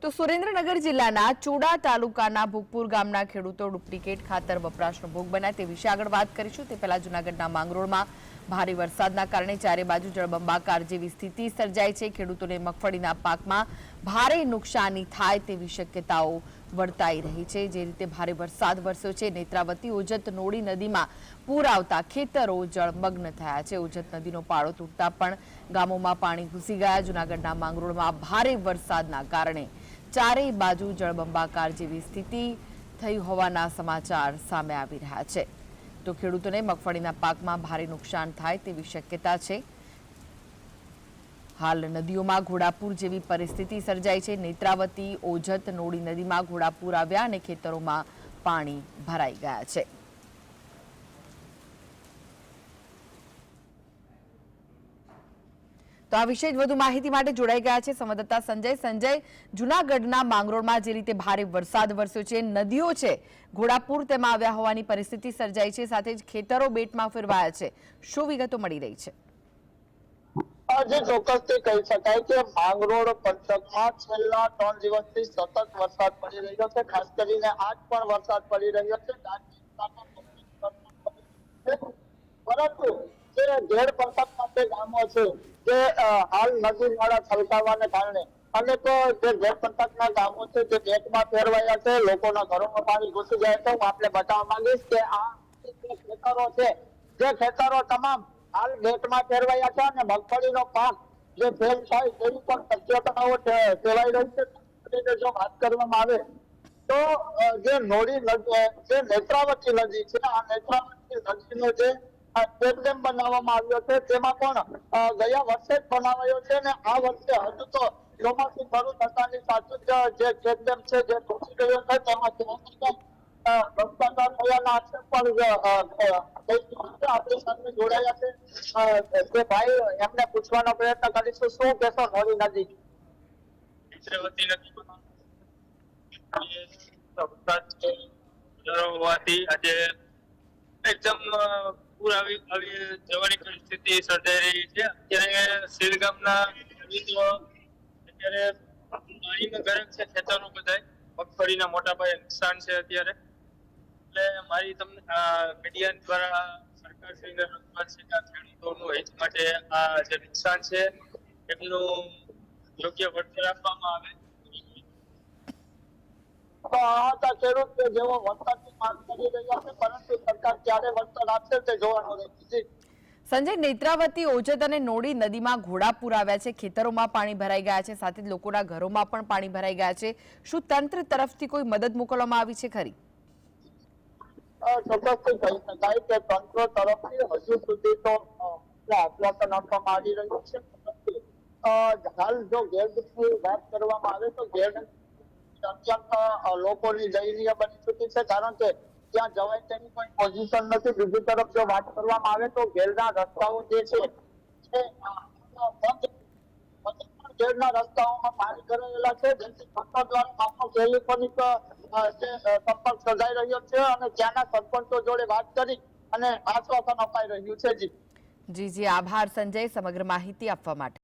તો સુરેન્દ્રનગર જિલ્લાના ચુડા તાલુકાના ભૂકપુર ગામના ખેડૂતો ડુપ્લિકેટ ખાતર વપરાશનો ભોગ બન્યા તે વિશે આગળ વાત કરીશું। તે પહેલા જૂનાગઢના માંગરોળમાં ભારે વરસાદના કારણે ચારે બાજુ જળબંબાકાર જેવી સ્થિતિ સર્જાઈ છે। ખેડૂતોને મગફળીના પાકમાં ભારે નુકસાની થાય તેવી શક્યતાઓ વર્તાઈ રહી છે। જે રીતે ભારે વરસાદ વરસ્યો છે, નેત્રાવતી ઓજત નોડી નદીમાં પૂર આવતા ખેતરો જળમગ્ન થયા છે। ઓજત નદીનો પાળો તૂટતા પણ ગામોમાં પાણી ઘૂસી ગયા। જૂનાગઢના માંગરોળમાં ભારે વરસાદના કારણે ચારેય બાજુ જળબંબાકાર જેવી સ્થિતિ થઈ હોવાના સમાચાર સામે આવી રહ્યા છે। તો ખેડૂતોને મગફળીના પાકમાં ભારે નુકસાન થાય તેવી શક્યતા છે। હાલ નદીઓમાં ઘોડાપૂર જેવી પરિસ્થિતિ સર્જાઈ છે। નેત્રાવતી ઓજત નોડી નદીમાં ઘોડાપૂર આવ્યા અને ખેતરોમાં પાણી ભરાઈ ગયા છે। તો આ વિશે વધુ માહિતી માટે જોડાઈ ગયા છે સંવાદદાતા સંજય। જૂનાગઢના માંગરોળમાં જે રીતે ભારે વરસાદ વરસ્યો છે, નદીઓ છે ઘોડાપૂર તેમાં આવ્યા હોવાની પરિસ્થિતિ સર્જાઈ છે, સાથે જ ખેતરો બેટમાં ફેરવાયા છે। શું વિગતો મળી રહી છે? આજે ચોક્કસથી કહી શકાય કે માંગરોળ પંથકમાં છેલ્લા 3 દિવસથી સતત વરસાદ પડી રહ્યો છે। ખાસ કરીને આજ પણ વરસાદ પડી રહ્યો છે, પરંતુ જે ઘેડ પંથકમાં જે ગામો છે જે હાલ નદી નાળા છલકાવાને કારણે અનેક જે ઘેડ પંથકના ગામો છે જે બેટમાં ફેરવાયા છે, લોકોના ઘરોમાં પાણી ઘૂસી જાય છે। હું આપને બતાવવા માંગીશ કે આ ખેતરો છે, જે ખેતરો તમામ હાલ બેટમાં ફેરવાયા છે અને મગફળીનો પાક જે ફેલ થાય તેવી પણ શક્યતાઓ સેવાઈ રહી છે। જો વાત કરવામાં આવે તો જે નોડી જે નેત્રાવતી નદી છે, આ નેત્રાવતી નદીનો જે ચેકડેમ બનાવવામાં આવ્યો છે તેમાં પણ ગયા વર્ષે જ બનાવાયો છે અને આ વર્ષે હજુ તો ચોમાસું શરૂ થતાની સાથે જ જે ચેકડેમ છે જે તૂટી ગયો છે તેમાં ભ્રષ્ટાચાર થયાના આક્ષેપ પણ આપણી સાથે જોડાયા છે। જે ભાઈ એમને પૂછવાનો પ્રયત્ન કરીશું, શું કહેશો નોડી નદી? હોવાથી આજે એકદમ પૂર આવી જવાની પરિસ્થિતિ સર્જાઈ રહી છે। અત્યારે શેરગામના અત્યારે પાણીમાં ગરક છે, ખેતરો બધાય મગફળીના મોટા પાયે નુકસાન છે અત્યારે। એટલે મારી તમને મીડિયા દ્વારા સરકારશ્રીને રજૂઆત છે કે આ ખેડૂતોનું હિત માટે આ જે નુકસાન છે એમનું યોગ્ય વળતર આપવામાં આવે। ખેડૂત જેવો વળતરની માંગ કરી રહ્યા છે, પરંતુ સરકાર ક્યારે વળતર આપશે તે જોવાનું રહેશે। સંજય, નેત્રાવતી ઓજત અને નોડી નદીમાં ઘોડાપૂર આવ્યા છે, ખેતરોમાં પાણી ભરાઈ ગયા છે, સાથે જ લોકોના ઘરોમાં પણ પાણી ભરાઈ ગયા છે। શું તંત્ર તરફથી કોઈ મદદ મોકલવામાં આવી છે ખરી? ચોક્કસથી કહી શકાય કે તંત્ર તરફથી હજુ સુધી તો આશ્વાસન આપવામાં આવી રહ્યું છે, હાલ જો ગેરની વાત કરવામાં આવે તો ગેર અત્યંત લોકોની દયનીય બની ચૂકી છે, કારણ કે ત્યાં જવાય તેની કોઈ પોઝિશન નથી। બીજી તરફ જો વાત કરવામાં આવે તો ઘેરના રસ્તાઓ જે છે ઘેરના રસ્તાઓમાં પાણી ભરાયેલા છે, જેથી તંત્ર દ્વારા માત્ર ટેલિફોનિક સંપર્ક સર્જાઈ રહ્યો છે અને ત્યાંના સરપંચો જોડે વાત કરી અને આશ્વાસન અપાઈ રહ્યું છે। જી, આભાર સંજય સમગ્ર માહિતી આપવા માટે।